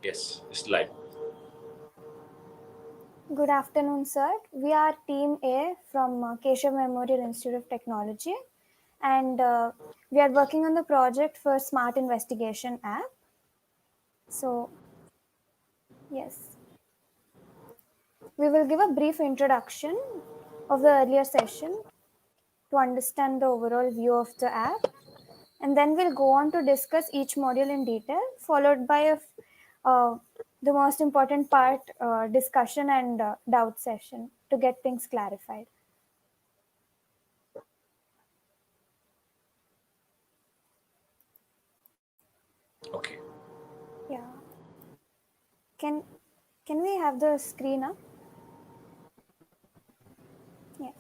Yes, it's live. Good afternoon, sir. We are Team A from Keshav Memorial Institute of Technology, and we are working on the project for Smart Investigation app. So, yes, we will give a brief introduction of the earlier session to understand the overall view of the app, and then we'll go on to discuss each module in detail, followed by uh, the most important part, discussion and doubt session to get things clarified. Okay. Yeah. Can can we have the screen up? Yes.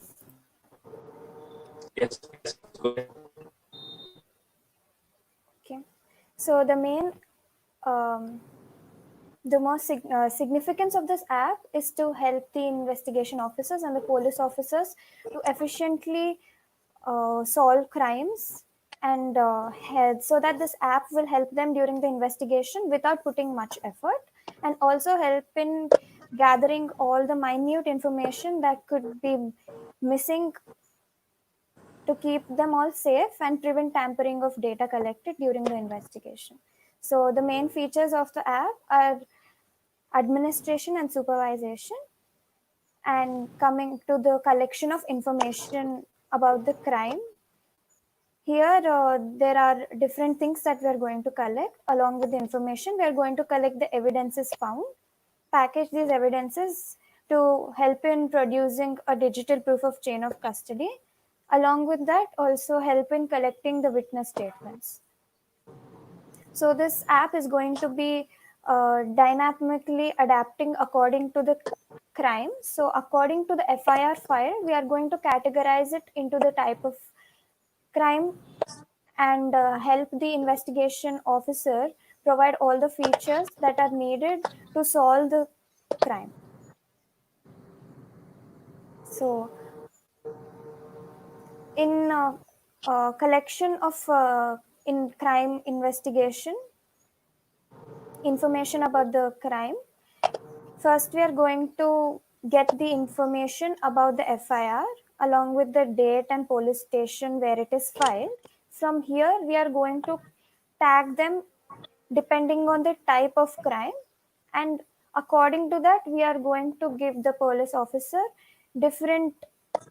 Yes, yes, go ahead. Okay. So the most significance of this app is to help the investigation officers and the police officers to efficiently solve crimes and head so that this app will help them during the investigation without putting much effort, and also help in gathering all the minute information that could be missing to keep them all safe and prevent tampering of data collected during the investigation. So, the main features of the app are administration and supervision, and coming to the collection of information about the crime. Here, there are different things that we are going to collect along with the information. We are going to collect the evidences found, package these evidences to help in producing a digital proof of chain of custody. Along with that, also help in collecting the witness statements. So this app is going to be dynamically adapting according to the crime. So according to the FIR file, we are going to categorize it into the type of crime and help the investigation officer provide all the features that are needed to solve the crime. So in collection of in crime investigation information about the crime, first we are going to get the information about the FIR along with the date and police station where it is filed. From here we are going to tag them depending on the type of crime, and according to that we are going to give the police officer different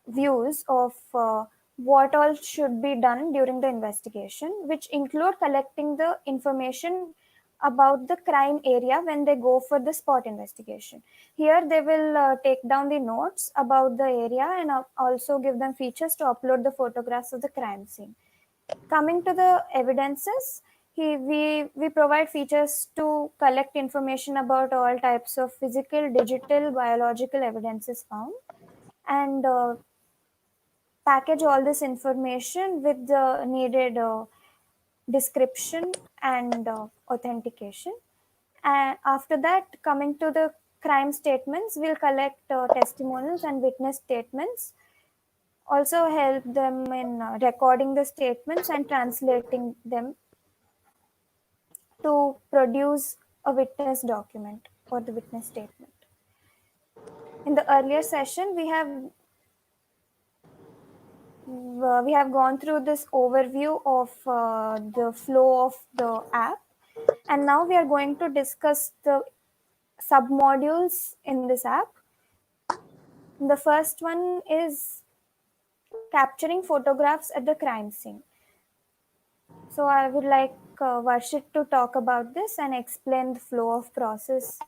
views of what all should be done during the investigation, which include collecting the information about the crime area when they go for the spot investigation. Here they will take down the notes about the area and also give them features to upload the photographs of the crime scene. Coming to the evidences, we provide features to collect information about all types of physical, digital, biological evidences found, and package all this information with the needed description and authentication. And after that, coming to the crime statements, we'll collect testimonials and witness statements, also help them in recording the statements and translating them to produce a witness document or the witness statement. In the earlier session, we have gone through this overview of the flow of the app, and now we are going to discuss the submodules in this app. The first one is capturing photographs at the crime scene. So I would like Varshit to talk about this and explain the flow of process.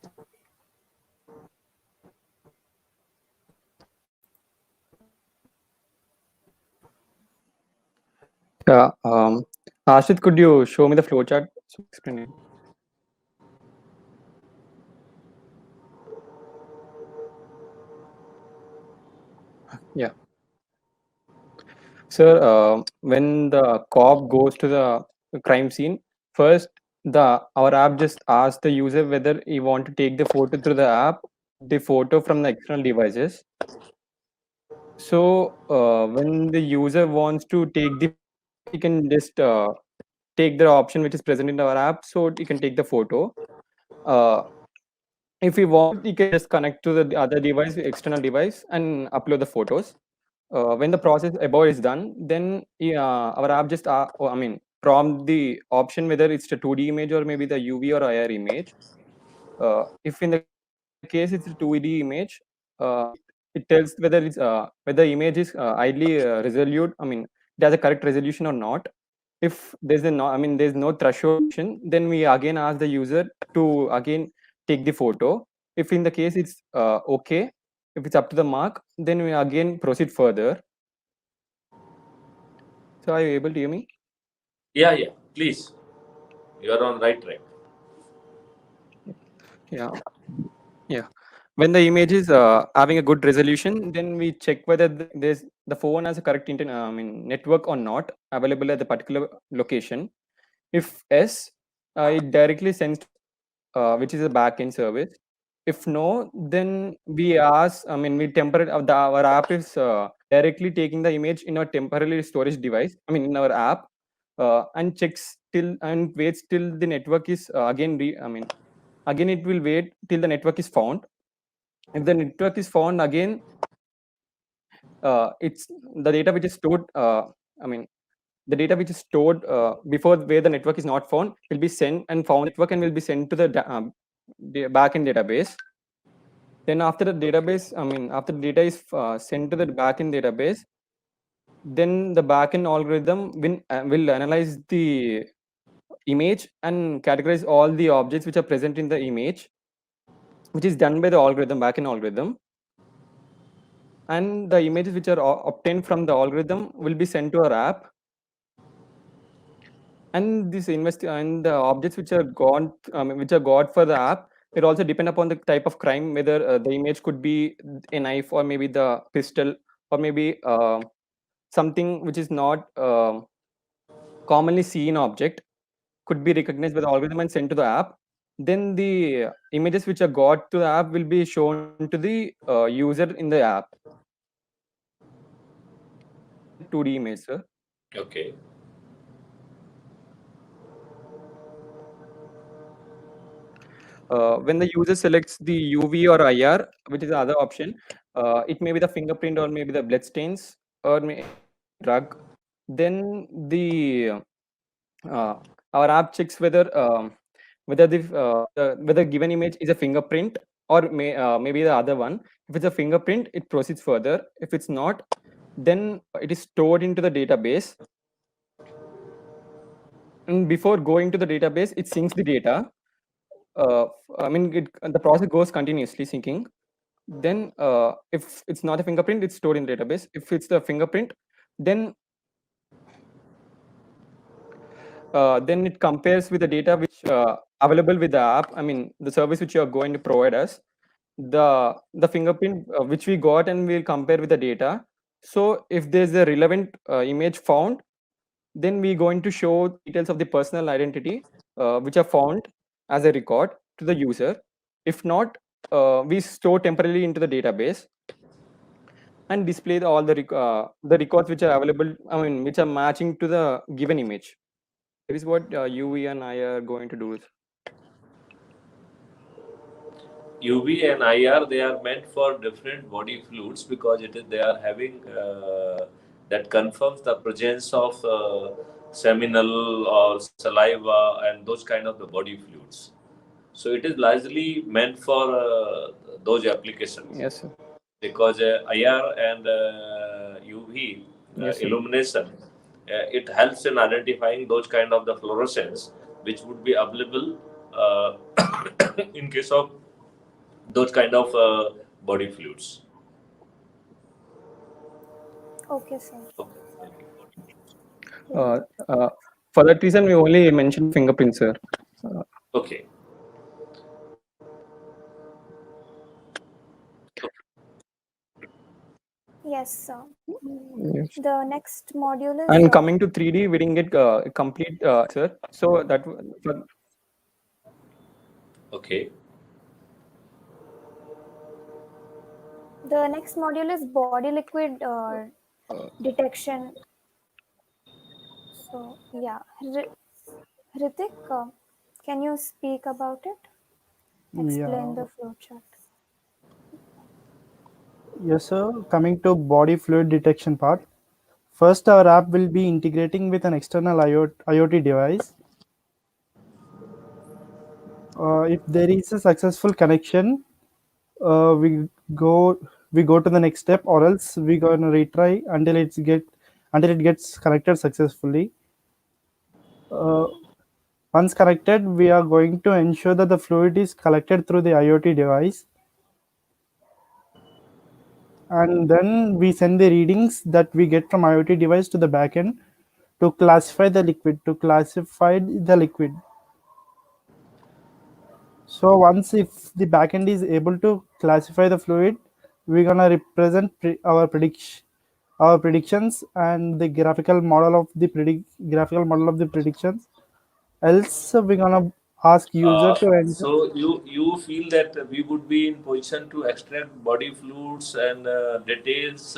Yeah. Ashit, could you show me the flowchart? So explain it. Yeah. Sir, when the cop goes to the crime scene, first the our app just asks the user whether he want to take the photo through the app, the photo from the external devices. So when the user wants to take the photo, he can just take the option which is present in our app, so he can take the photo. if we want, you can just connect to the other device, external device, and upload the photos. When the process above is done, then our app just prompt the option whether it's a 2D image or maybe the UV or IR image. If in the case it's a 2D image, it tells whether the image is ideally resolute. It has a correct resolution or not. If there's no threshold option, then we again ask the user to again take the photo. If in the case it's okay, if it's up to the mark, then we again proceed further. So are you able to hear me? Yeah, please. You are on right track. Yeah. When the image is having a good resolution, then we check whether the phone has a correct network or not available at the particular location. If yes, it directly sends which is a backend service. If no, then we ask. Our app is directly taking the image in a temporary storage device. In our app, and checks till and waits till the network is again it will wait till the network is found. If the network is found again, it's the data which is stored. The data which is stored before where the network is not found will be sent and found network and will be sent to the backend database. Then after the database, after the data is sent to the backend database, then the backend algorithm will analyze the image and categorize all the objects which are present in the image, which is done by the backend algorithm. And the images which are obtained from the algorithm will be sent to our app. And the objects which are got for the app, it also depend upon the type of crime, whether the image could be a knife or maybe the pistol or maybe something which is not commonly seen object, could be recognized by the algorithm and sent to the app. Then the images which are got to the app will be shown to the user in the app. 2D image, sir. Okay. When the user selects the UV or IR, which is the other option, it may be the fingerprint or maybe the blood stains or drug. Then our app checks whether whether given image is a fingerprint or maybe the other one. If it's a fingerprint, it proceeds further. If it's not, then it is stored into the database. And before going to the database, it syncs the data. The process goes continuously syncing. Then, if it's not a fingerprint, it's stored in the database. If it's the fingerprint, then it compares with the data which available with the app. The service which you are going to provide us, the fingerprint which we got, and we'll compare with the data. So if there's a relevant image found, then we're going to show details of the personal identity which are found as a record to the user. If not, we store temporarily into the database and display all the records which are available, which are matching to the given image. That is what UV and I are going to do. UV and IR, they are meant for different body fluids because they are having that confirms the presence of seminal or saliva and those kind of the body fluids. So it is largely meant for those applications. Yes, sir. Because IR and UV Yes, sir. illumination, it helps in identifying those kind of the fluorescence which would be available in case of those kind of body fluids. Okay, sir. For that reason, we only mentioned fingerprints, sir. Okay. Yes, sir. Yes. The next module is And coming to 3D, we didn't get complete, sir. So that Okay. the next module is body liquid detection. So yeah, Hrithik, can you speak about it? Explain Yeah. the flow chart. Yes, sir. Coming to body fluid detection part. First, our app will be integrating with an external IoT device. If there is a successful connection, we go we go to the next step, or else we gonna retry until it gets connected successfully. Uh, Once connected, we are going to ensure that the fluid is collected through the IoT device, and then we send the readings that we get from IoT device to the backend to classify the liquid. So once if the backend is able to classify the fluid, we're gonna represent our predictions and the graphical model of the predictions. Else we're gonna ask user to enter. So you feel that we would be in position to extract body fluids and details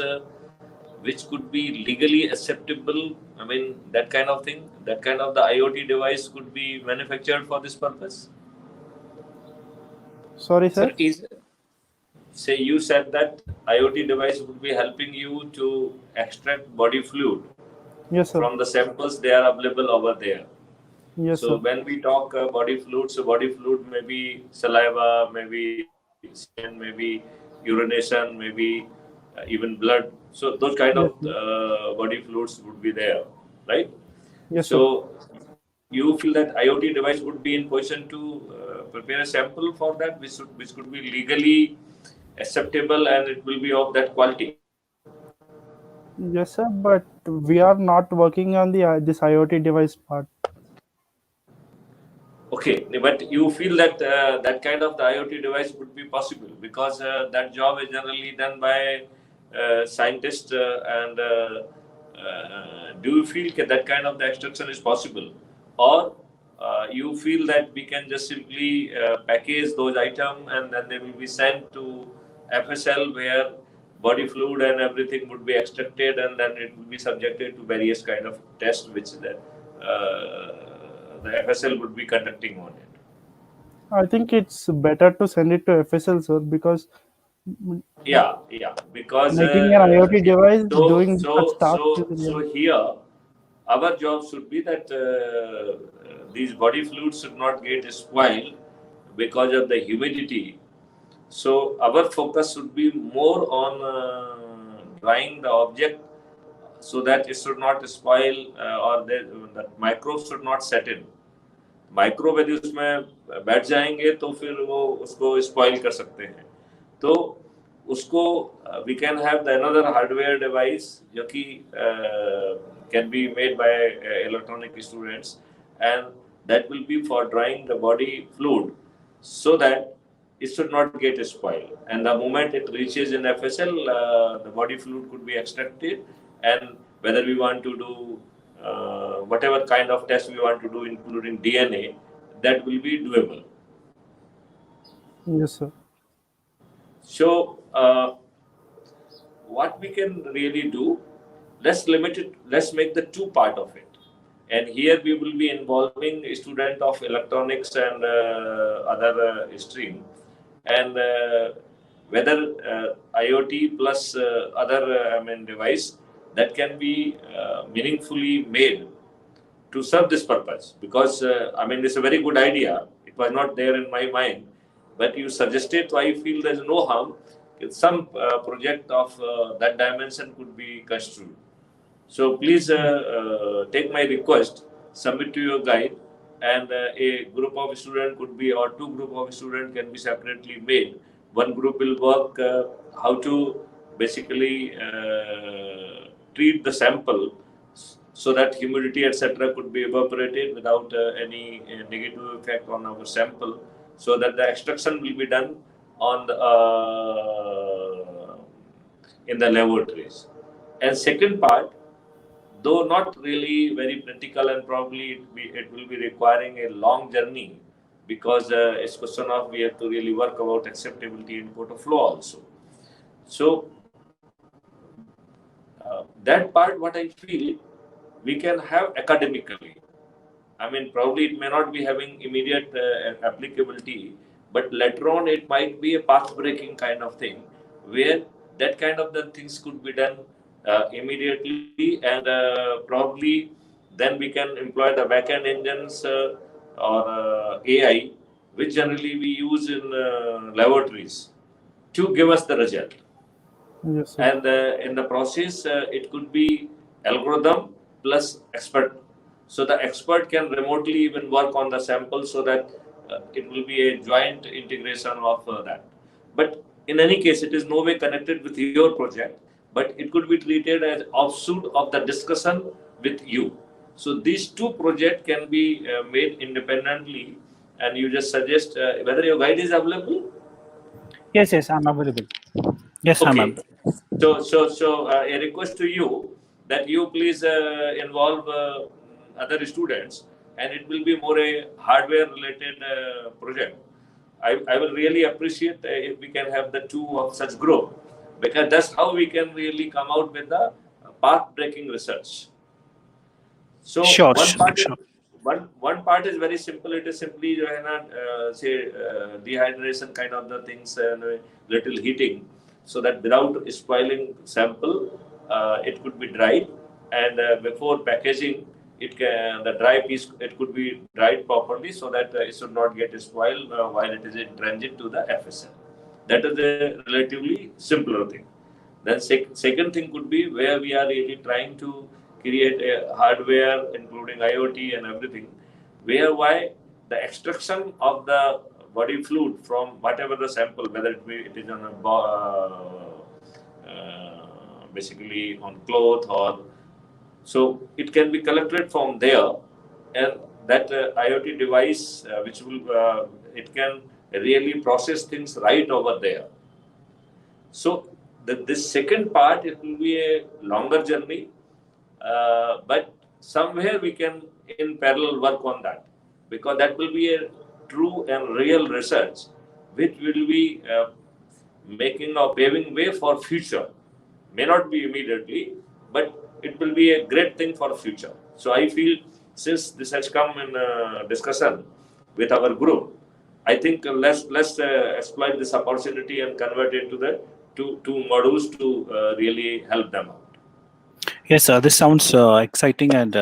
which could be legally acceptable. I mean that kind of thing. That kind of the IoT device could be manufactured for this purpose. Sorry, sir. Sir, is say you said that IoT device would be helping you to extract body fluid Yes, sir. from the samples they are available over there. Yes, So sir. when we talk body fluid, so body fluid may be saliva, maybe semen, maybe urination, maybe even blood. So those kind Yes, of sir. body fluids would be there, right? Yes, sir. So you feel that IoT device would be in position to prepare a sample for that, which could be legally acceptable and it will be of that quality. Yes, sir. But we are not working on the this IoT device part. Okay, but you feel that that kind of the IoT device would be possible because that job is generally done by scientists and do you feel that kind of the extraction is possible, or you feel that we can just simply package those items and then they will be sent to FSL where body fluid and everything would be extracted and then it will be subjected to various kind of tests which the FSL would be conducting on it. I think it's better to send it to FSL, sir, because Yeah, because making an IoT device so doing such so tasks is so so here our job should be that these body fluids should not get spoiled because of the humidity. So our focus should be more on drying the object so that it should not spoil or that microbes should not set in. Microbe यदि उसमें बैठ जाएंगे तो फिर वो उसको spoil कर सकते हैं तो उसको we can have the another hardware device जो कि can be made by electronic students and that will be for drying the body fluid so that it should not get spoiled. And the moment it reaches in FSL, the body fluid could be extracted, and whether we want to do whatever kind of test we want to do, including DNA, that will be doable. Yes, sir. So, what we can really do, let's limit it, let's make the two part of it. And here we will be involving a student of electronics and other stream. And whether IoT plus other device that can be meaningfully made to serve this purpose because it's a very good idea. It was not there in my mind, but you suggested, so I feel there's no harm. Some project of that dimension could be construed. So please take my request, submit to your guide, and a group of students could be, or two group of students can be separately made. One group will work how to basically treat the sample so that humidity etc. could be evaporated without any negative effect on our sample, so that the extraction will be done on the in the laboratories. And second part, though not really very practical and probably it will be requiring a long journey because it's question of we have to really work about acceptability in court of law also. So that part, what I feel, we can have academically. Probably it may not be having immediate applicability, but later on it might be a path breaking kind of thing, where that kind of the things could be done immediately, and probably then we can employ the backend engines or AI, which generally we use in laboratories to give us the result. Yes, sir. And in the process, it could be algorithm plus expert. So the expert can remotely even work on the sample, so that it will be a joint integration of that. But in any case, it is no way connected with your project, but it could be treated as offshoot of the discussion with you. So these two projects can be made independently, and you just suggest whether your guide is available. Yes, I'm available. Yes, I'm Okay. available. So, a request to you that you please involve other students, and it will be more a hardware related project. I will really appreciate if we can have the two of such group, because that's how we can really come out with the path breaking research. So Sure, one part is sure. one part is very simple. It is simply say dehydration kind of the things and little heating, so that without spoiling sample, it could be dried, and before packaging, it can the dry piece it could be dried properly, so that it should not get spoiled while it is in transit to the FSL. That is a relatively simpler thing. Then second thing could be where we are really trying to create a hardware including IoT and everything, whereby the extraction of the body fluid from whatever the sample, whether it is on a basically on cloth, or so it can be collected from there, and that IoT device which will it can really process things right over there. So this second part, it will be a longer journey, but somewhere we can in parallel work on that, because that will be a true and real research, which will be making or paving way for future. May not be immediately, but it will be a great thing for future. So I feel since this has come in discussion with our group, I think let's exploit this opportunity and convert it to the two modules to really help them out. Yes, this sounds exciting and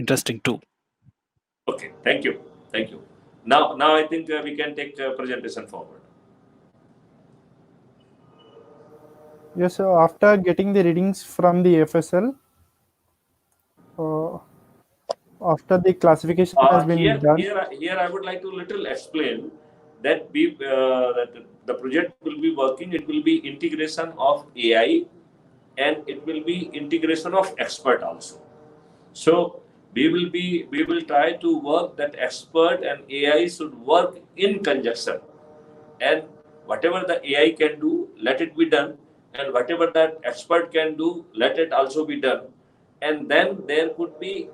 interesting too. Okay, thank you. Now I think we can take presentation forward. Yes, so after getting the readings from the FSL, uh, after the classification has been done. Here I would like to little explain that that the project will be working. It will be integration of AI, and it will be integration of expert also. So we will try to work that expert and AI should work in conjunction, and whatever the AI can do, let it be done, and whatever that expert can do, let it also be done, and then there could be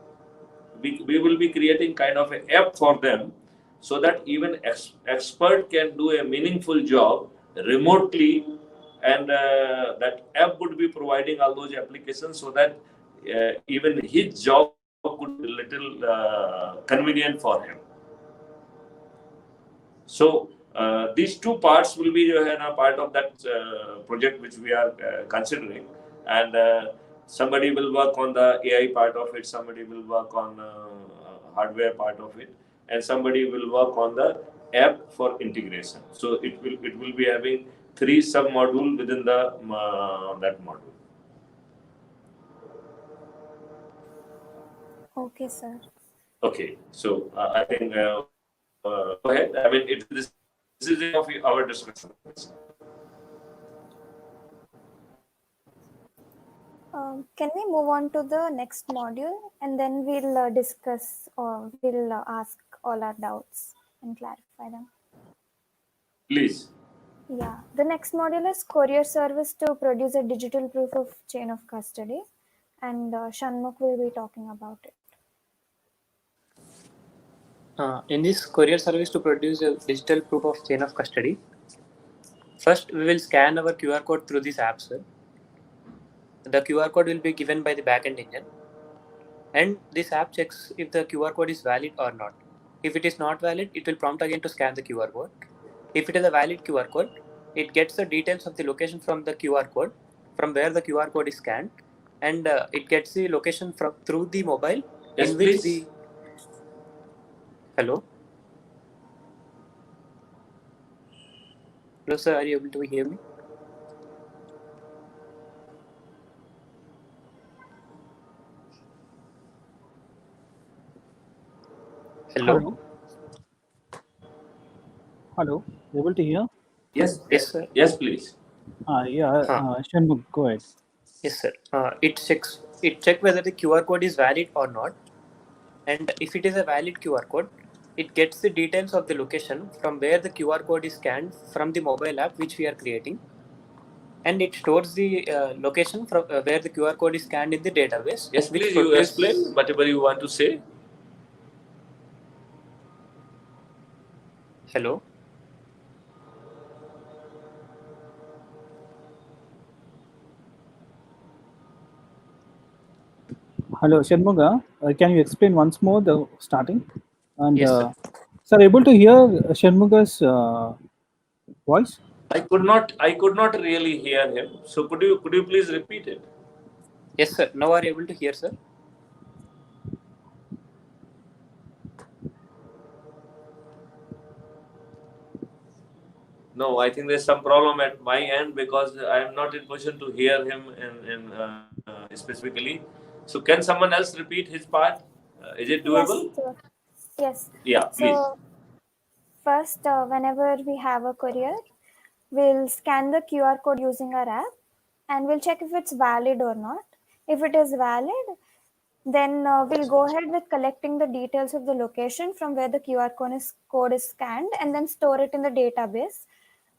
we will be creating kind of an app for them, so that even expert can do a meaningful job remotely, and that app would be providing all those applications, so that even his job could be a little convenient for him. So these two parts will be part of that project which we are considering, and somebody will work on the AI part of it, somebody will work on hardware part of it, and somebody will work on the app for integration. So it will be having 3 sub module within the that module. Okay, sir. Okay, so I think go ahead. I mean, this is the of our discussion. Can we move on to the next module, and then we'll discuss or we'll ask all our doubts and clarify them. Please. Yeah, the next module is courier service to produce a digital proof of chain of custody, and Shanmukh will be talking about it. In this courier service to produce a digital proof of chain of custody, first we will scan our QR code through this app, sir. The QR code will be given by the backend engine, and this app checks if the QR code is valid or not. If it is not valid, it will prompt again to scan the QR code. If it is a valid QR code, it gets the details of the location from the QR code, from where the QR code is scanned, and it gets the location from through the mobile. Yes, in which please. Hello? Hello, sir. Are you able to hear me? Hello? Hello, able to hear? Yes. Yes, sir. Yes, please. Yeah, Shanmugh, go ahead. Yes, sir. It checks whether the QR code is valid or not, and if it is a valid QR code, it gets the details of the location from where the QR code is scanned from the mobile app which we are creating, and it stores the location from where the QR code is scanned in the database. Yes, which please. You produces- explain whatever you want to say. Hello. Hello, Shanmugh, can you explain once more the starting? And Yes, sir. sir, able to hear Shanmugh's voice? I could not really hear him. So could you please repeat it? Yes, sir. Now are you able to hear, sir? No, I think there's some problem at my end because I am not in position to hear him specifically. So can someone else repeat his part? Is it doable? Yes, sir. Yes. Yeah, please. So first, whenever we have a courier, we'll scan the QR code using our app and we'll check if it's valid or not. If it is valid, then we'll go ahead with collecting the details of the location from where the QR code is scanned and then store it in the database.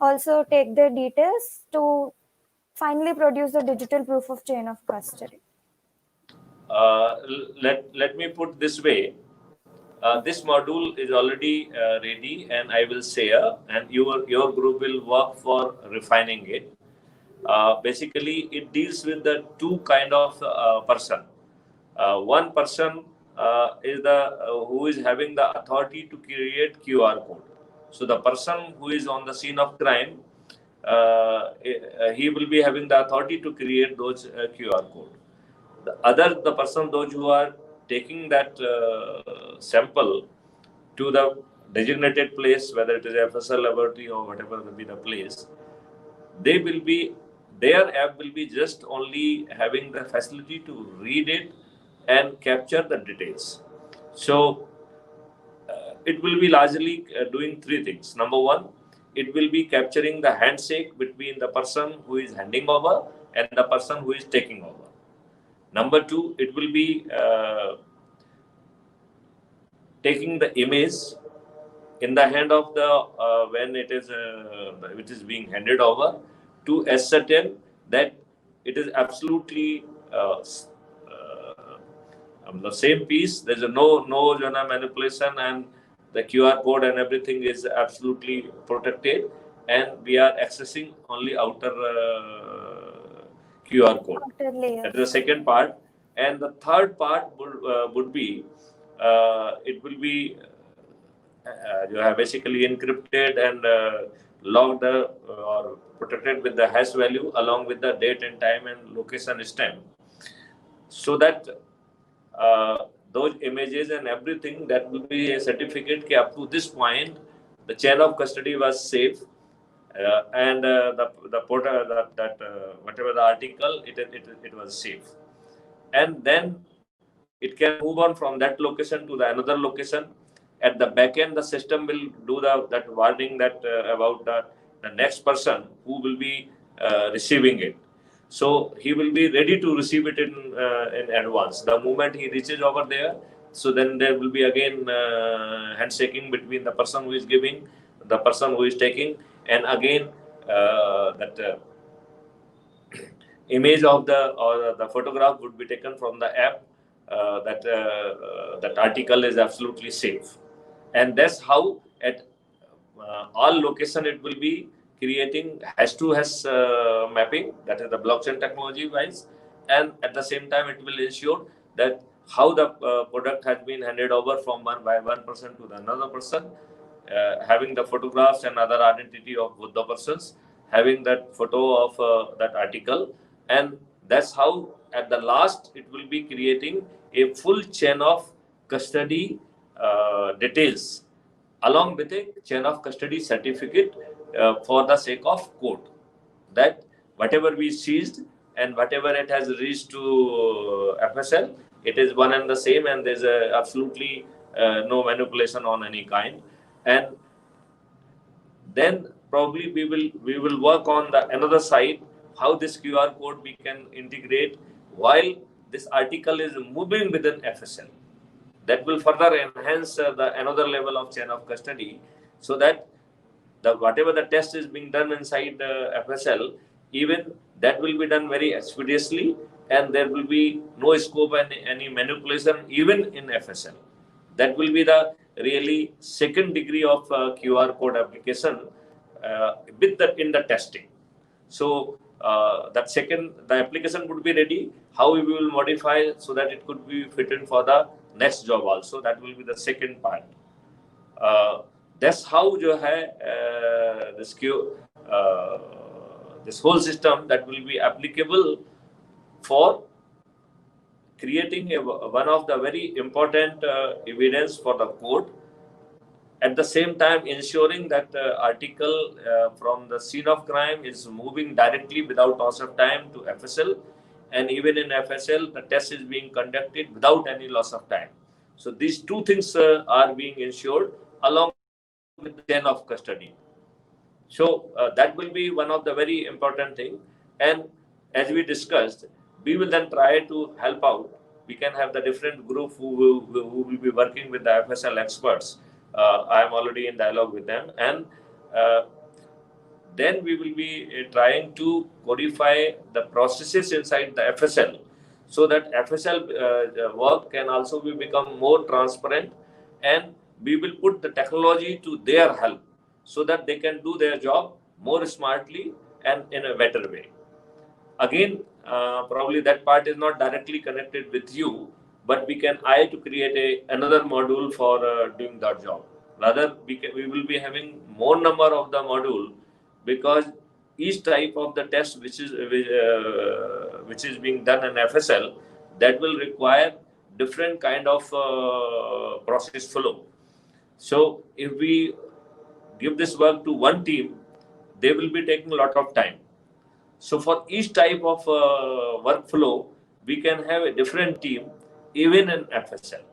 Also take the details to finally produce the digital proof of chain of custody. Let me put this way. This module is already ready and I will share, and your group will work for refining it. Basically, it deals with the two kind of person. One person is who is having the authority to create QR code. So the person who is on the scene of crime, he will be having the authority to create those QR code. The person, those who are taking that sample to the designated place, whether it is FSL laboratory or whatever will be the place, their app will be just only having the facility to read it and capture the details. So it will be largely doing three things. Number one, it will be capturing the handshake between the person who is handing over and the person who is taking over. Number two, it will be taking the image in the hand of the when it is being handed over to ascertain that it is absolutely the same piece. There's no manipulation, and the QR code and everything is absolutely protected, and we are accessing only outer QR code. Outer layer. That is the second part, and the third part would be it will be you have basically encrypted and logged or protected with the hash value along with the date and time and location stamp, so that those images and everything, that will be a certificate that up to this point the chain of custody was safe, and whatever the article, it was safe, and then it can move on from that location to the another location. At the back end, the system will do that warning that about the next person who will be receiving it. So he will be ready to receive it in advance. The moment he reaches over there, so then there will be again handshaking between the person who is giving, the person who is taking, and again that image of the photograph would be taken from the app. That article is absolutely safe, and that's how at all location it will be creating hash to hash mapping, that is the blockchain technology wise, and at the same time it will ensure that how the product has been handed over from one person to the another person, having the photographs and other identity of both the persons, having that photo of that article, and that's how at the last it will be creating a full chain of custody details along with a chain of custody certificate for the sake of court, that whatever we seized and whatever it has reached to FSL, it is one and the same, and there's absolutely no manipulation on any kind. And then probably we will work on the another side, how this QR code we can integrate while this article is moving within FSL. That will further enhance the another level of chain of custody, so that the whatever the test is being done inside FSL, even that will be done very expeditiously, and there will be no scope and any manipulation even in FSL. That will be the really second degree of QR code application with in the testing. So the application would be ready. How we will modify so that it could be fitted for the next job also. That will be the second part. That's how this whole system that will be applicable for creating one of the very important evidence for the court. At the same time, ensuring that article from the scene of crime is moving directly without loss of time to FSL, and even in FSL, the test is being conducted without any loss of time. So these two things are being ensured along with the chain of custody. So that will be one of the very important thing. And as we discussed, we will then try to help out. We can have the different group who will be working with the FSL experts. I am already in dialogue with them, and then we will be trying to codify the processes inside the FSL, so that FSL work can also become more transparent, and we will put the technology to their help so that they can do their job more smartly and in a better way. Again, probably that part is not directly connected with you, but we can to create another module for doing that job. Rather, we will be having more number of the module, because each type of the test which is being done in FSL, that will require different kind of process flow. So if we give this work to one team, they will be taking a lot of time. So for each type of workflow, we can have a different team even in FSL.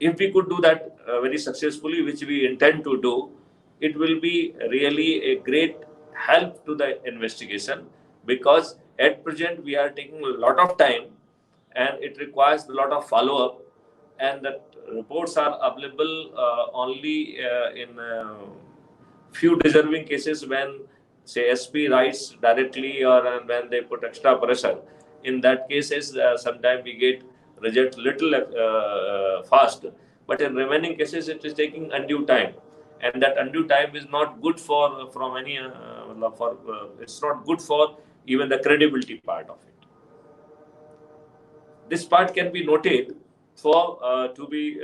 If we could do that very successfully, which we intend to do, it will be really a great help to the investigation, because at present we are taking a lot of time and it requires a lot of follow-up, and the reports are available only in few deserving cases when, say, SP writes directly, or when they put extra pressure. In that cases, sometimes we get result little fast, but in remaining cases it is taking undue time, and that undue time is not good for it's not good for even the credibility part of it. This part can be noted for to be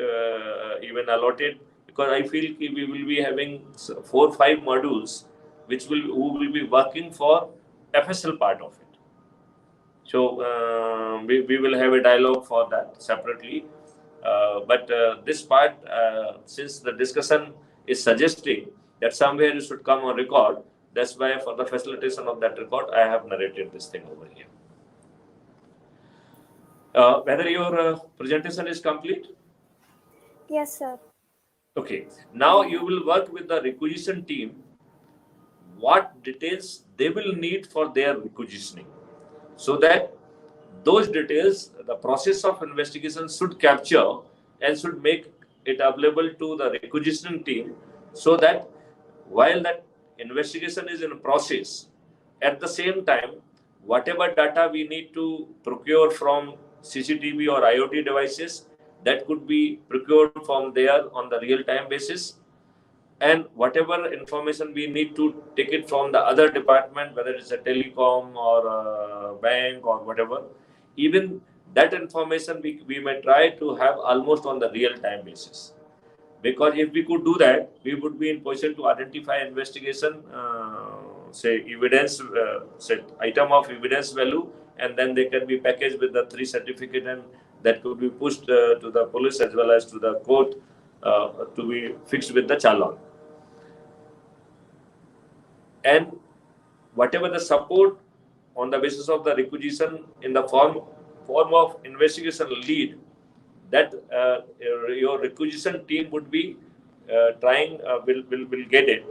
even allotted, because I feel we will be having 4 or 5 modules who will be working for FSL part of it. So we will have a dialogue for that separately. But this part, since the discussion is suggesting that somewhere you should come on record, that's why for the facilitation of that record, I have narrated this thing over here. Whether your presentation is complete? Yes, sir. Okay. Now you will work with the requisition team, what details they will need for their requisitioning, so that those details, the process of investigation should capture and should make it available to the requisitioning team, so that while that investigation is in process, at the same time, whatever data we need to procure from CCTV or IoT devices, that could be procured from there on the real-time basis. And whatever information we need to take it from the other department, whether it's a telecom or a bank or whatever, even that information we may try to have almost on the real-time basis. Because if we could do that, we would be in position to identify investigation, say evidence, say item of evidence value, and then they can be packaged with the 3 certificate, and that could be pushed to the police as well as to the court to be fixed with the challan. And whatever the support on the basis of the requisition in the form of investigation lead, that your requisition team would be trying, will get it,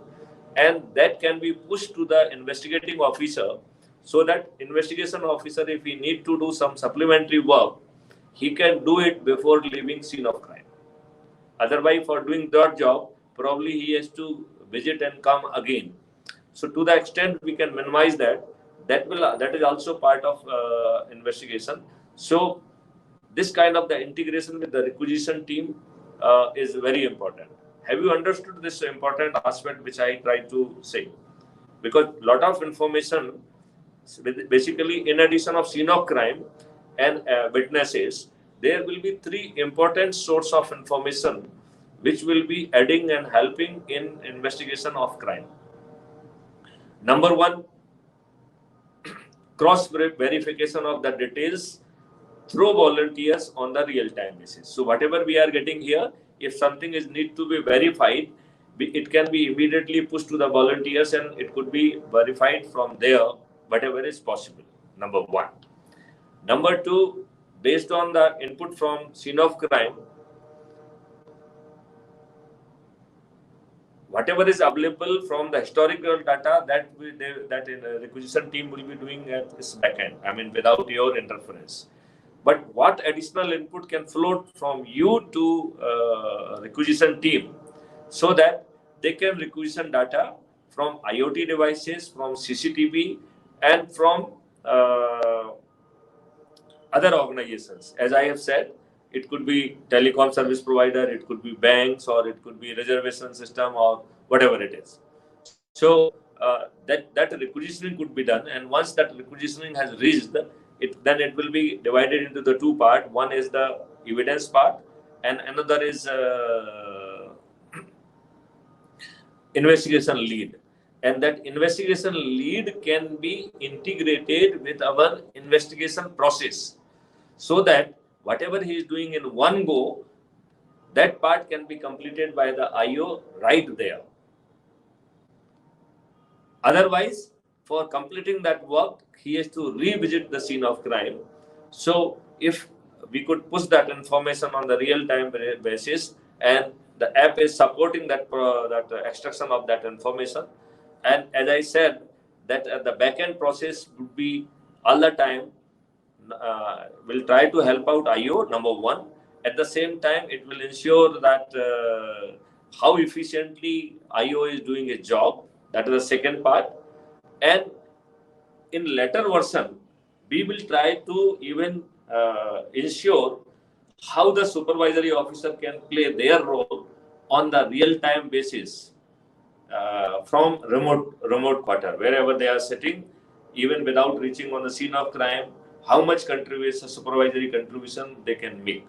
and that can be pushed to the investigating officer, so that investigation officer, if he need to do some supplementary work, he can do it before leaving scene of crime. Otherwise, for doing that job, probably he has to visit and come again. So to the extent we can minimize that, that is also part of investigation. So this kind of the integration with the requisition team is very important. Have you understood this important aspect which I try to say? Because lot of information, basically in addition of scene of crime and witnesses, there will be 3 important source of information which will be adding and helping in investigation of crime. Number 1, cross verification of the details through volunteers on the real-time basis. So whatever we are getting here, if something is need to be verified, it can be immediately pushed to the volunteers and it could be verified from there, whatever is possible. Number 1. Number 2, based on the input from scene of crime, whatever is available from the historical data, that requisition team will be doing at its back end, I mean without your interference. But what additional input can float from you to requisition team, so that they can requisition data from IoT devices, from CCTV, and from other organizations. As I have said, it could be telecom service provider, it could be banks, or it could be reservation system, or whatever it is. So that requisitioning could be done, and once that requisitioning has reached, then it will be divided into the 2 parts. One is the evidence part, and another is investigation lead. And that investigation lead can be integrated with our investigation process, so that whatever he is doing in one go, that part can be completed by the IO right there. Otherwise, for completing that work, he has to revisit the scene of crime. So if we could push that information on the real-time basis, and the app is supporting that extraction of that information, and as I said, that the back-end process would be all the time, will try to help out IO, number 1. At the same time, it will ensure that how efficiently IO is doing a job. That is the second part. And in later version, we will try to even ensure how the supervisory officer can play their role on the real-time basis from remote quarter, wherever they are sitting, even without reaching on the scene of crime, how much supervisory contribution they can make.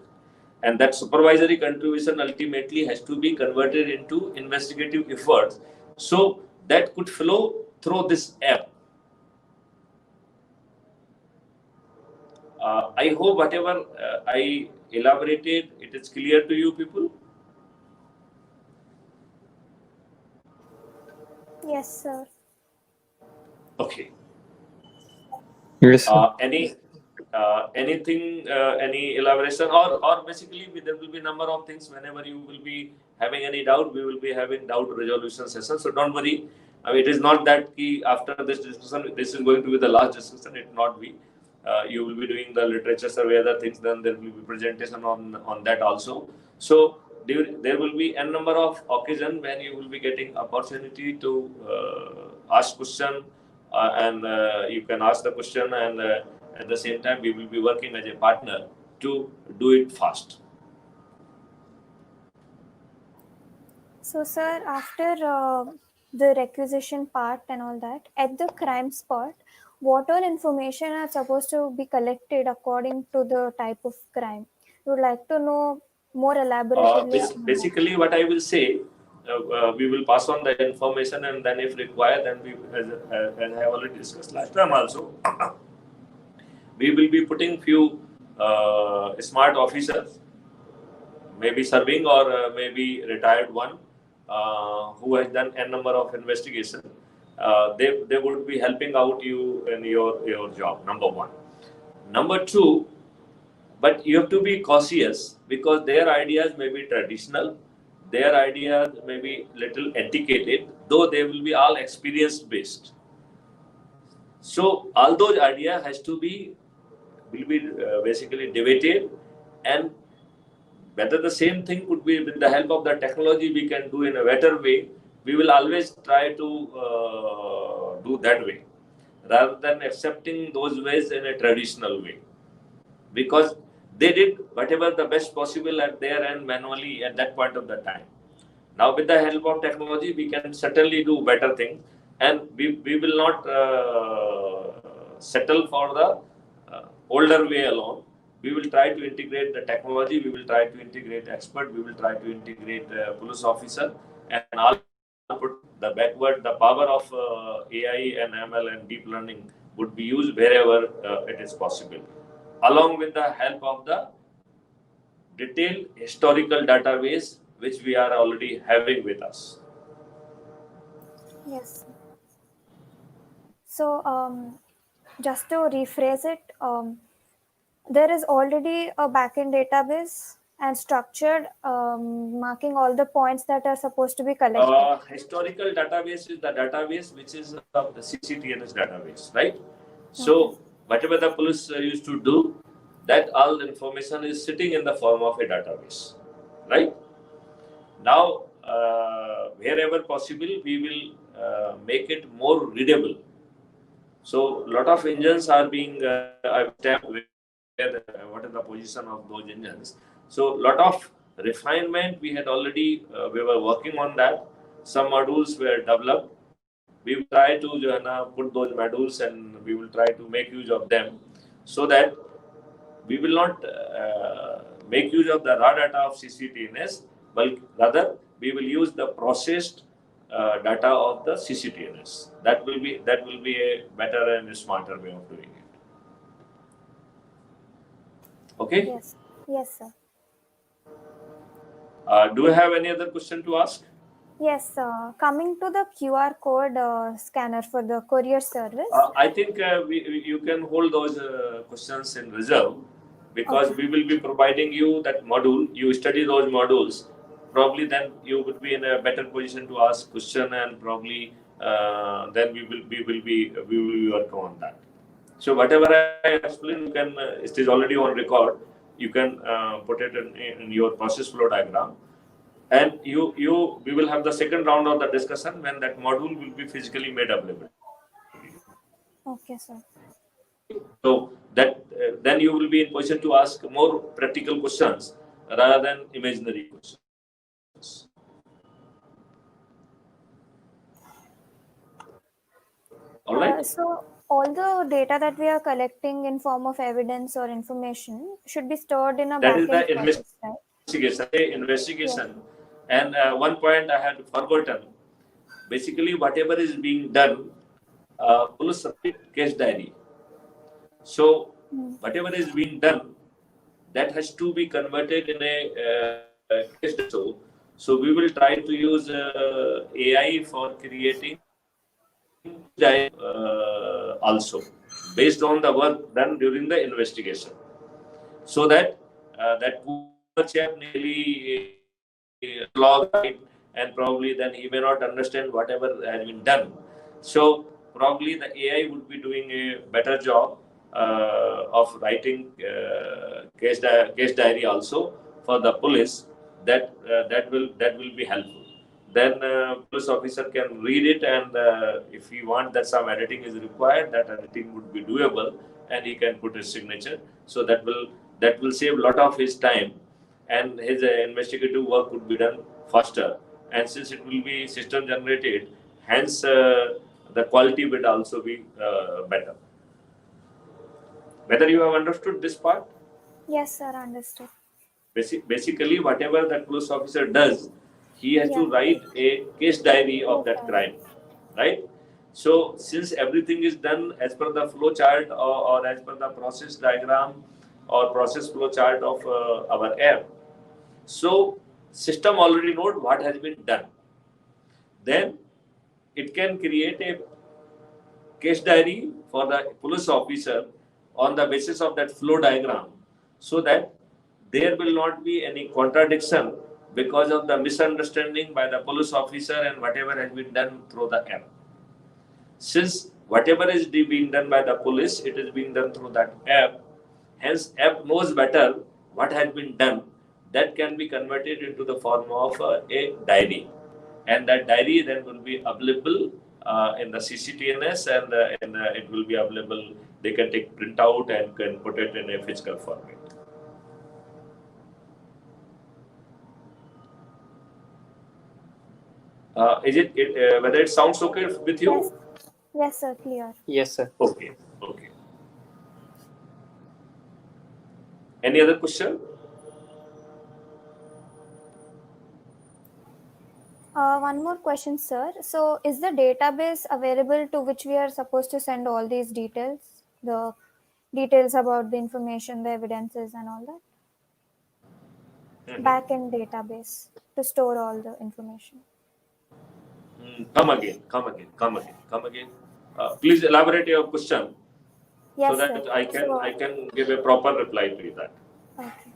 And that supervisory contribution ultimately has to be converted into investigative efforts. So that could flow through this app. I hope whatever I elaborated, it is clear to you people. Yes, sir. Okay. Yes, sir. Anything, any elaboration, or basically there will be a number of things. Whenever you will be having any doubt, we will be having doubt resolution session. So don't worry. I mean, it is not that after this discussion, this is going to be the last discussion. It not be. You will be doing the literature survey, other things. Then there will be presentation on that also. So there will be a number of occasions when you will be getting opportunity to ask question, and you can ask the question, and at the same time we will be working as a partner to do it fast. So, sir, after the requisition part and all that, at the crime spot, what all information are supposed to be collected according to the type of crime? We would like to know more elaborately? Basically, what I will say, we will pass on the information, and then if required, then we, as I have already discussed last time also, we will be putting few smart officers, maybe serving or maybe retired one, who has done a number of investigation. They would be helping out you in your job. Number one. Number two, but you have to be cautious because their ideas may be traditional, their ideas may be little educated, though they will be all experience based. So all those ideas will be basically debated, and whether the same thing could be with the help of the technology we can do in a better way, we will always try to do that way rather than accepting those ways in a traditional way, because they did whatever the best possible at their end manually at that point of the time. Now with the help of technology we can certainly do better things, and we will not settle for the older way alone. We will try to integrate the technology, we will try to integrate expert, we will try to integrate police officer, and all put the backward, the power of AI and ML and deep learning would be used wherever it is possible, along with the help of the detailed historical database which we are already having with us. Yes. So, just to rephrase it, there is already a backend database and structured, marking all the points that are supposed to be collected. Historical database is the database which is of the CCTNS database, right? So whatever the police used to do, that all the information is sitting in the form of a database, right? Now, wherever possible, we will make it more readable. So, lot of engines are being tapped with what is the position of those engines. So, lot of refinement we had already, we were working on that. Some modules were developed. We will try to put those modules and we will try to make use of them so that we will not make use of the raw data of CCTNS, but rather we will use the processed data of the CCTNS. That will be a better and a smarter way of doing it. Okay. Yes. Yes, sir. Do you have any other question to ask? Yes. Coming to the QR code scanner for the courier service. I think you can hold those questions in reserve, because we will be providing you that module. You study those modules. Probably then you would be in a better position to ask question, and probably then we will work on that. So whatever I explained, you can. It is already on record. You can put it in your process flow diagram, and we will have the second round of the discussion when that module will be physically made available. Okay, sir. So that then you will be in position to ask more practical questions rather than imaginary questions. All right. So all the data that we are collecting in form of evidence or information should be stored in a That is backend the process, right? investigation. And one point I had forgotten. Basically, whatever is being done, police submit case diary. So whatever is being done, that has to be converted in a case diary. So we will try to use AI for creating also based on the work done during the investigation, so that that chap nearly log and probably then he may not understand whatever has been done. So probably the AI would be doing a better job of writing case diary also for the police. That will be helpful. Then police officer can read it, and if he wants that some editing is required, that editing would be doable, and he can put his signature. So that will save a lot of his time, and his investigative work would be done faster. And since it will be system generated, hence the quality will also be better. Whether you have understood this part? Yes, sir. Understood. basically whatever that police officer does, he has to Yeah. write a case diary of Case that diary. crime, right? So since everything is done as per the flow chart or as per the process diagram or process flow chart of our app, so system already know what has been done. Then it can create a case diary for the police officer on the basis of that flow diagram, so that there will not be any contradiction because of the misunderstanding by the police officer and whatever has been done through the app. Since whatever is being done by the police, it is being done through that app. Hence, app knows better what has been done. That can be converted into the form of a diary, and that diary then will be available in the CCTNS, and it will be available. They can take printout and can put it in a physical format. Is it whether it sounds okay with you? Yes. Yes, sir. Clear. Yes, sir. Okay. Okay. Any other question? One more question, sir. So, is the database available to which we are supposed to send all these details? The details about the information, the evidences, and all that? Back-end database to store all the information. Come again. Please elaborate your question Yes, so that sir. I can give a proper reply to that. Okay.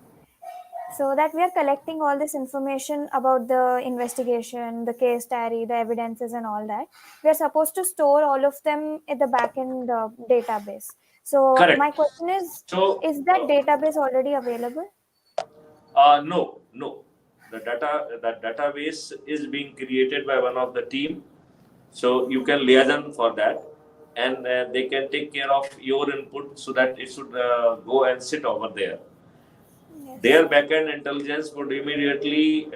So that we are collecting all this information about the investigation, the case diary, the evidences, and all that. We are supposed to store all of them in the backend database. So Correct. my question is So that database already available? no. The database is being created by one of the team, so you can liaison for that, and they can take care of your input so that it should go and sit over there. Yes. Their backend intelligence would immediately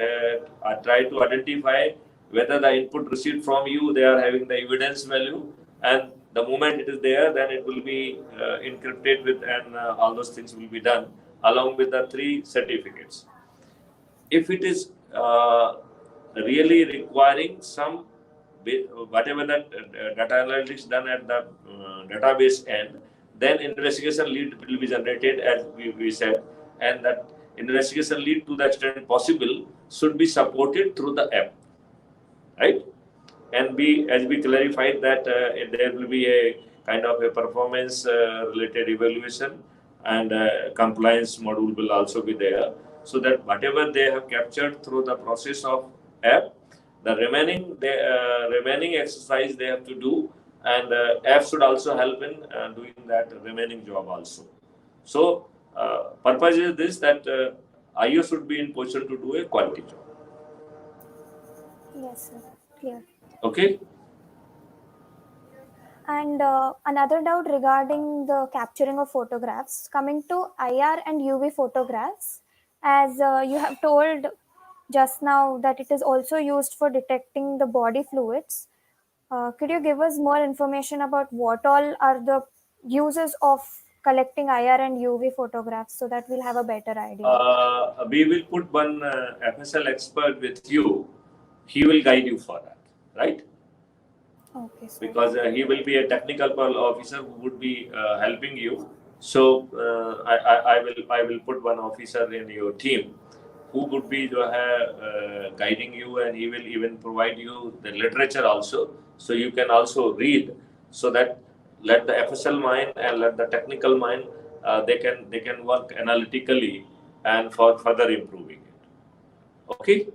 try to identify whether the input received from you, they are having the evidence value, and the moment it is there, then it will be encrypted with, and all those things will be done along with the 3 certificates. If it is really requiring some whatever that data analytics done at the database end, then investigation lead will be generated, as we said, and that investigation lead, to the extent possible, should be supported through the app, right? And as we clarified that there will be a kind of a performance related evaluation, and compliance module will also be there, so that whatever they have captured through the process of app, the remaining exercise they have to do, and app should also help in doing that remaining job also. So purpose is this, that IO should be in position to do a quality job. Yes, sir. Clear. Okay. And another doubt regarding the capturing of photographs, coming to IR and UV photographs, as you have told just now that it is also used for detecting the body fluids. Could you give us more information about what all are the uses of collecting IR and UV photographs, so that we'll have a better idea? We will put one FSL expert with you. He will guide you for that, right? Okay, sir. Because he will be a technical officer who would be helping you. So I will put one officer in your team who would be guiding you, and he will even provide you the literature also, so you can also read, so that let the FSL mind and let the technical mind they can work analytically and for further improving it. Okay.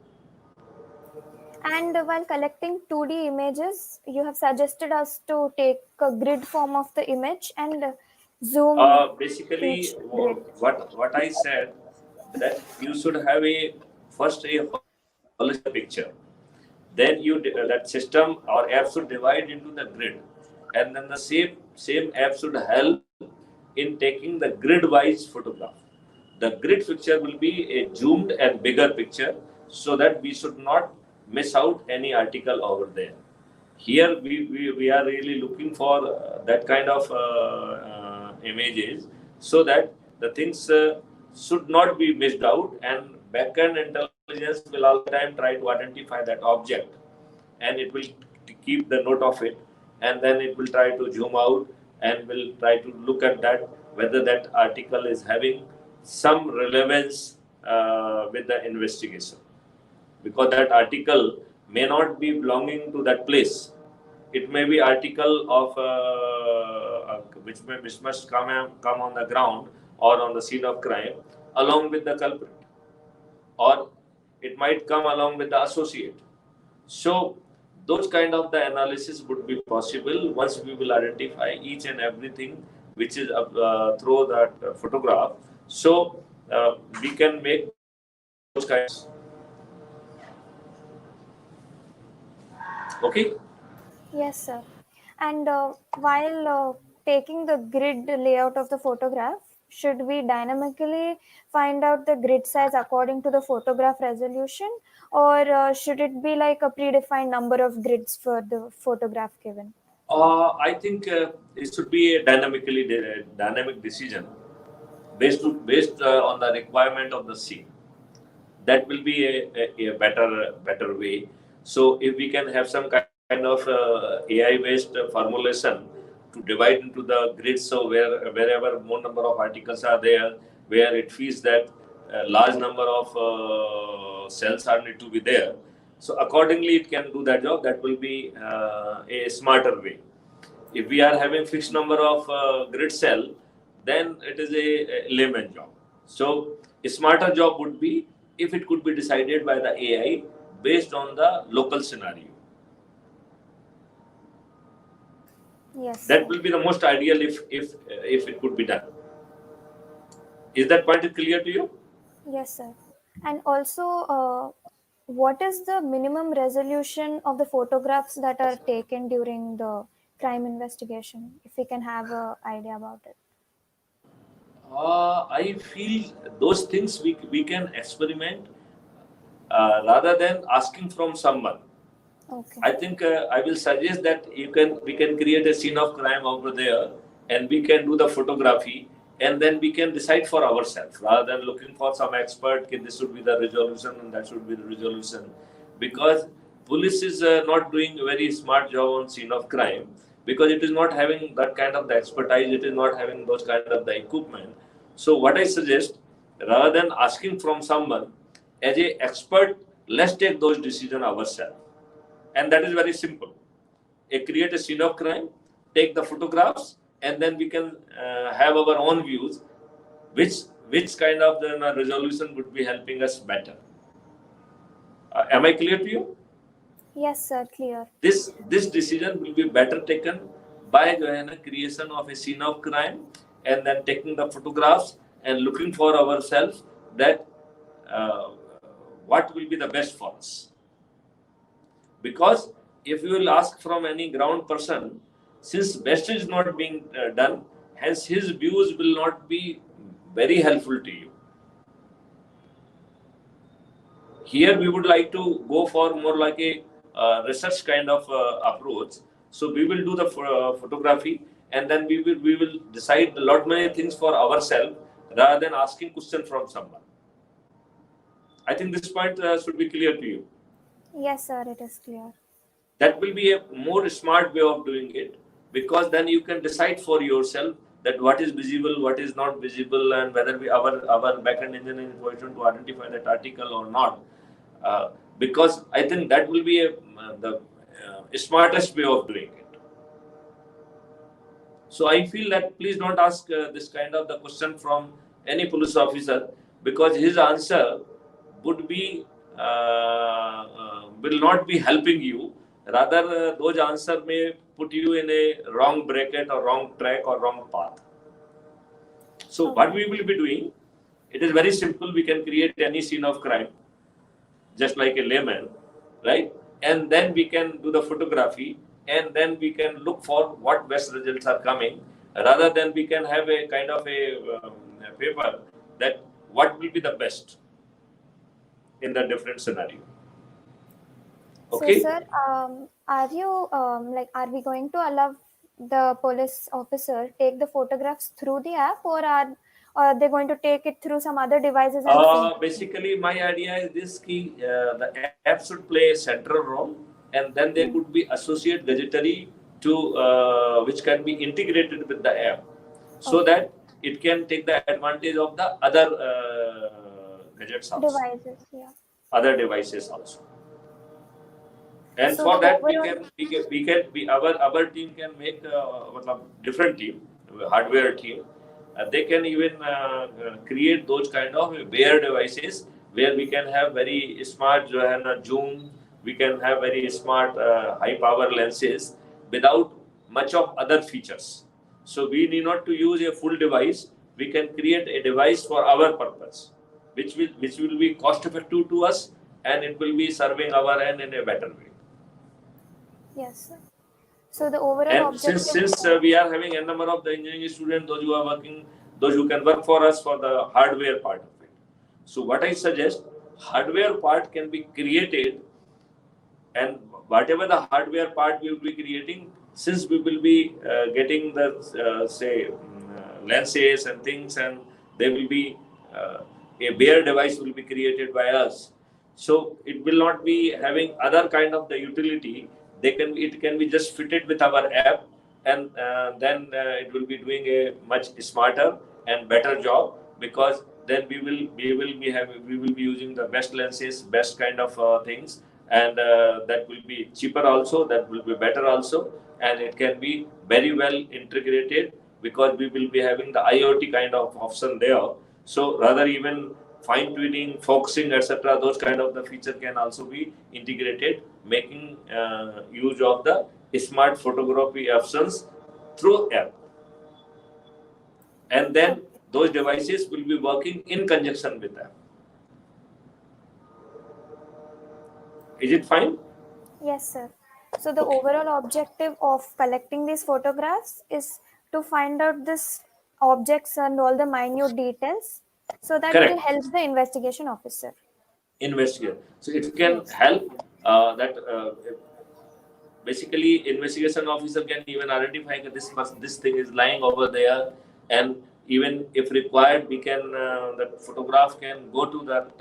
And while collecting 2D images, you have suggested us to take a grid form of the image and zoom. Basically, each grid. what I said, that you should have first a holistic picture. Then that system or app should divide into the grid, and then the same app should help in taking the grid-wise photograph. The grid picture will be a zoomed and bigger picture, so that we should not miss out any article over there. Here we are really looking for that kind of images, so that the things should not be missed out, and backend intelligence will all the time try to identify that object, and it will keep the note of it, and then it will try to zoom out and will try to look at that whether that article is having some relevance with the investigation, because that article may not be belonging to that place. It may be article of which must come on the ground or on the scene of crime along with the culprit, or it might come along with the associate. So those kind of the analysis would be possible once we will identify each and everything which is through that photograph. So we can make those kinds. Okay. Yes, sir. And while taking the grid layout of the photograph, should we dynamically find out the grid size according to the photograph resolution, or should it be like a predefined number of grids for the photograph given? I think it should be a dynamic decision based on the requirement of the scene. That will be a better way. So if we can have some kind of AI based formulation to divide into the grids, so wherever more number of articles are there, where it feels that a large number of cells are need to be there, so accordingly it can do that job. That will be a smarter way. If we are having fixed number of grid cell, then it is a layman job. So a smarter job would be if it could be decided by the AI based on the local scenario. Yes. That sir. will be the most ideal if it could be done. Is that point clear to you? Yes, sir. And also, what is the minimum resolution of the photographs that are taken during the crime investigation? If we can have an idea about it. I feel those things we can experiment rather than asking from someone. Okay. I think I will suggest that we can create a scene of crime over there, and we can do the photography, and then we can decide for ourselves rather than looking for some expert. Okay, this should be the resolution and that should be the resolution, because police is not doing a very smart job on scene of crime, because it is not having that kind of the expertise. It is not having those kind of the equipment. So what I suggest, rather than asking from someone as a expert, let's take those decisions ourselves. And that is very simple. Create a scene of crime, take the photographs, and then we can have our own views, which kind of the resolution would be helping us better. Am I clear to you? Yes, sir. Clear. This decision will be better taken by the creation of a scene of crime, and then taking the photographs and looking for ourselves that what will be the best for us. Because if you will ask from any ground person, since best is not being done, hence his views will not be very helpful to you. Here we would like to go for more like a research kind of approach. So we will do the photography, and then we will decide a lot many things for ourselves rather than asking question from someone. I think this point should be clear to you. Yes, sir. It is clear. That will be a more smart way of doing it, because then you can decide for yourself that what is visible, what is not visible, and whether our backend engine is in position to identify that article or not. Because I think that will be the smartest way of doing it. So I feel that please don't ask this kind of the question from any police officer, because his answer would be will not be helping you. Rather, those answers may put you in a wrong bracket or wrong track or wrong path. So what we will be doing, it is very simple. We can create any scene of crime, just like a layman, right? And then we can do the photography, and then we can look for what best results are coming, rather than we can have a kind of a paper that what will be the best in the different scenario. Okay. So, sir, are you are we going to allow the police officer take the photographs through the app, or or they're going to take it through some other devices and sync? Basically, my idea is this: key the app should play a central role, and then there could be associate gadgetry to which can be integrated with the app, so that it can take the advantage of the other gadgets also, Devices, yeah. other devices also. And So for the that, our team can make different team, hardware team. They can even create those kind of wear devices where we can have very smart zoom. We can have very smart high power lenses without much of other features. So we need not to use a full device. We can create a device for our purpose, which will be cost effective to us, and it will be serving our end in a better way. Yes, sir. So the overall And objective. since we are having a number of the engineering students, those who are working, those who can work for us for the hardware part of it. So what I suggest, hardware part can be created, and whatever the hardware part we will be creating, since we will be getting the lenses and things, and there will be a bare device will be created by us. So it will not be having other kind of the utility. It can be just fitted with our app, and then it will be doing a much smarter and better job, because then we will be using the best lenses, best kind of things, and that will be cheaper also, that will be better also, and it can be very well integrated, because we will be having the IoT kind of option there. So rather even fine tuning, focusing, etc., those kind of the feature can also be integrated, making use of the smart photography options through app. And then those devices will be working in conjunction with app. Is it fine? Yes, sir. So the overall objective of collecting these photographs is to find out this objects and all the minute details, so that it will help the investigation officer. Investigate. So it can help basically investigation officer can even identify that this thing is lying over there, and even if required, we can that photograph can go to that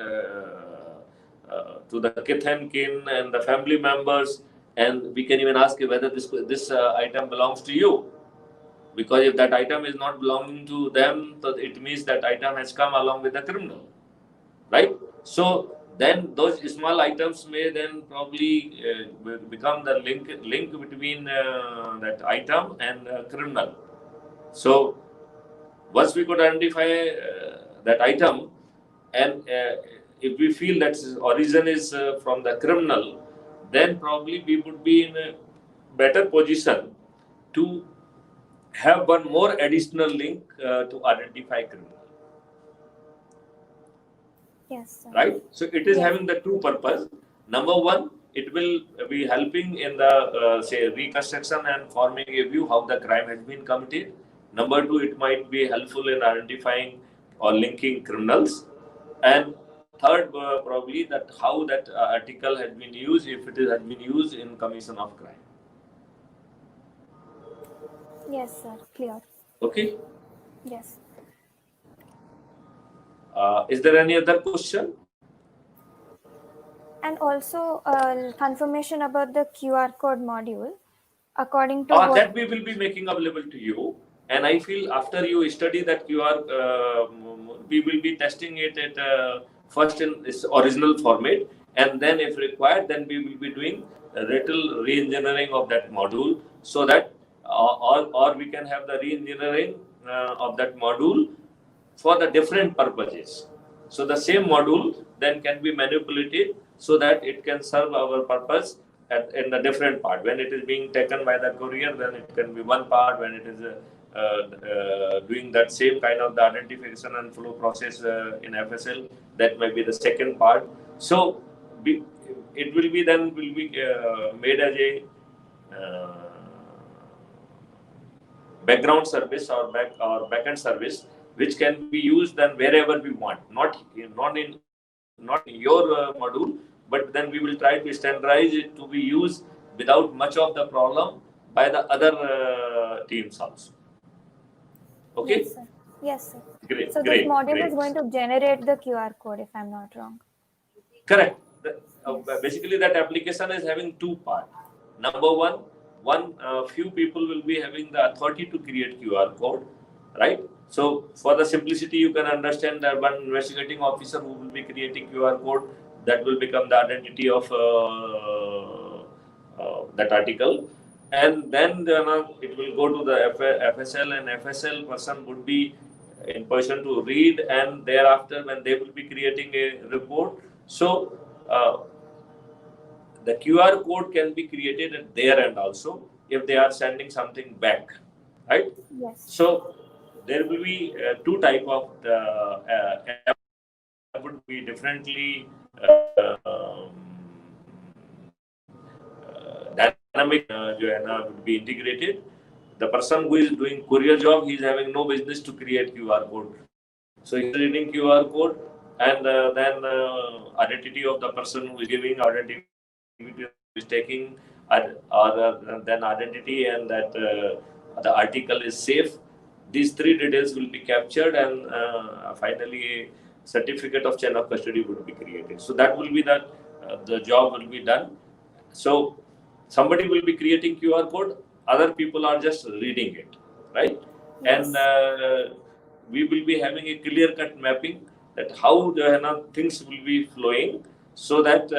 to the kith and kin and the family members, and we can even ask whether this item belongs to you, because if that item is not belonging to them, so it means that item has come along with the criminal, right? So then those small items may then probably become the link between that item and criminal. So once we could identify that item, and if we feel that origin is from the criminal, then probably we would be in a better position to have one more additional link to identify criminal. Yes, sir. Right? So it is having the two purpose. Number one, it will be helping in the reconstruction and forming a view how the crime has been committed. Number two, it might be helpful in identifying or linking criminals. And third, probably that how that article has been used, if it has been used in commission of crime. Yes, sir. Clear. Okay. Yes. Is there any other question? And also confirmation about the QR code module. According to That we will be making available to you. And I feel after you study that QR, we will be testing it at first in its original format, and then if required, then we will be doing a little re-engineering of that module, so that or we can have the re-engineering of that module for the different purposes. So the same module then can be manipulated so that it can serve our purpose in the different part. When it is being taken by the courier, then it can be one part. When it is doing that same kind of the identification and flow process in FSL, that may be the second part. So it will be made as a background service or backend service, which can be used then wherever we want, not in your module, but then we will try to standardize it to be used without much of the problem by the other teams also. Okay. Yes, sir. Yes, sir. Great, So this great, module great. is going to generate the QR code, if I'm not wrong. Correct. Yes. Basically, that application is having two parts. Number one, few people will be having the authority to create QR code, right? So, for the simplicity, you can understand that one investigating officer who will be creating QR code, that will become the identity of that article, and then it will go to the FSL, and FSL person would be in person to read, and thereafter, when they will be creating a report, so the QR code can be created at their end also if they are sending something back, right? Yes. So there will be two type of app would be differently dynamic would be integrated. The person who is doing courier job, he is having no business to create QR code. So he's reading QR code, and then identity of the person who is giving, identity who is taking, or then identity, and that the article is safe. These three details will be captured, and finally a certificate of chain of custody would be created. So that will be that the job will be done. So somebody will be creating QR code, other people are just reading it, right? Yes. And we will be having a clear-cut mapping that how the things will be flowing, so that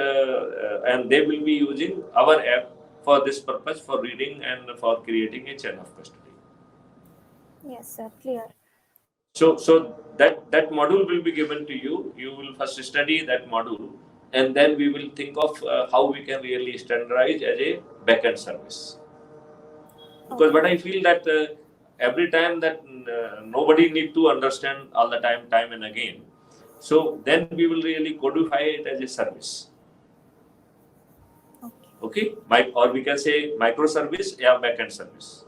and they will be using our app for this purpose, for reading and for creating a chain of custody. Yes, sir. Clear. So that module will be given to you. You will first study that module, and then we will think of how we can really standardize as a backend service. Because what I feel that every time that nobody need to understand all the time and again. So then we will really codify it as a service. Okay. Okay, or we can say microservice, yeah, backend service.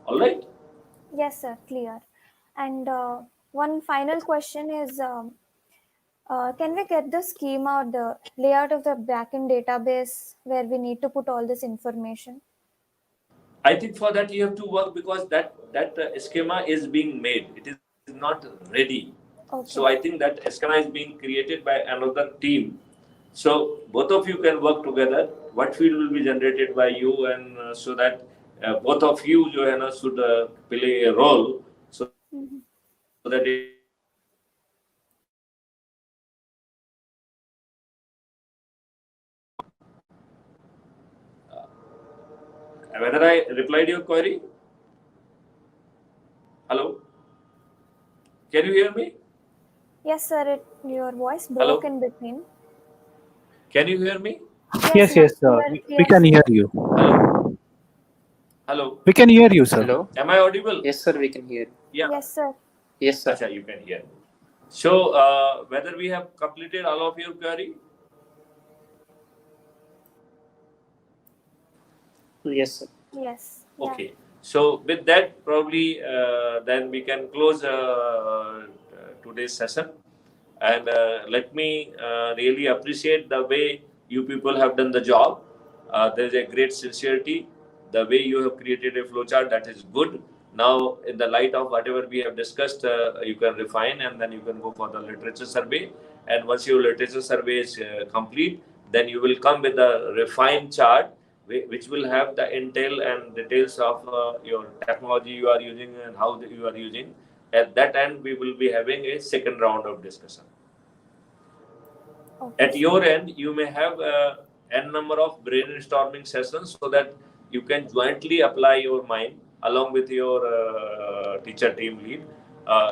All right. Yes, sir. Clear. And one final question is, can we get the schema or the layout of the backend database where we need to put all this information? I think for that you have to work, because that schema is being made. It is not ready. Okay. So I think that schema is being created by another team. So both of you can work together. What field will be generated by you, and so that both of you, Johanna, should play a role, so that whether I replied your query? Hello? Can you hear me? Yes, sir. Your voice Hello? broke in between. Can you hear me? Yes, now yes, you are we clear, can sir. hear you. Hello? Hello? We can hear you, sir. Hello? Am I audible? Yes, sir, we can hear. Yeah. Yes, sir. Yes, sir. Acha, you can hear. So whether we have completed all of your query? Yes, sir. Yes. Yeah. Okay. So with that, probably then we can close today's session. And let me really appreciate the way you people have done the job. There is a great sincerity. The way you have created a flowchart, that is good. Now, in the light of whatever we have discussed, you can refine, and then you can go for the literature survey. And once your literature survey is complete, then you will come with a refined chart, which will have the intel and details of your technology you are using and how you are using. At that end, we will be having a second round of discussion. Okay. At your end, you may have n number of brainstorming sessions, so that you can jointly apply your mind along with your teacher team lead.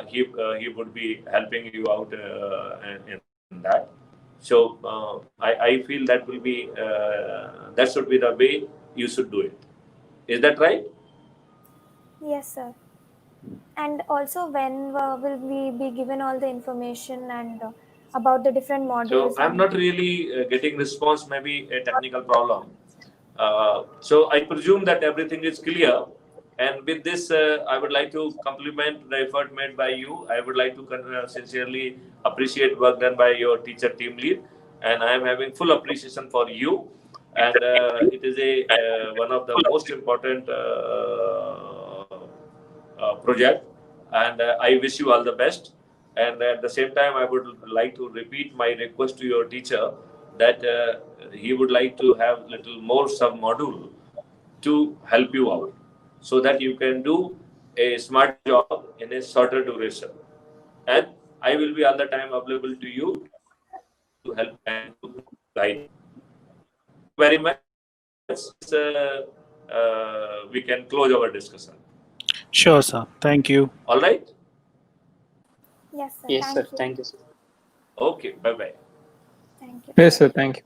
He would be helping you out in that. So I feel that will be that should be the way you should do it. Is that right? Yes, sir. And also, when will we be given all the information and about the different modules? So I'm not really getting response. Maybe a technical problem. So I presume that everything is clear. And with this, I would like to compliment the effort made by you. I would like to sincerely appreciate work done by your teacher team lead, and I am having full appreciation for you. And it is a one of the most important project and I wish you all the best. And at the same time, I would like to repeat my request to your teacher that he would like to have little more sub-module to help you out, so that you can do a smart job in a shorter duration. And I will be all the time available to you to help and to guide. Very much. We can close our discussion. Sure, sir. Thank you. All right. Yes, sir. Yes, Thank sir. you. Thank you, sir. Okay. Bye bye. Thank you. Yes, sir. Thank you.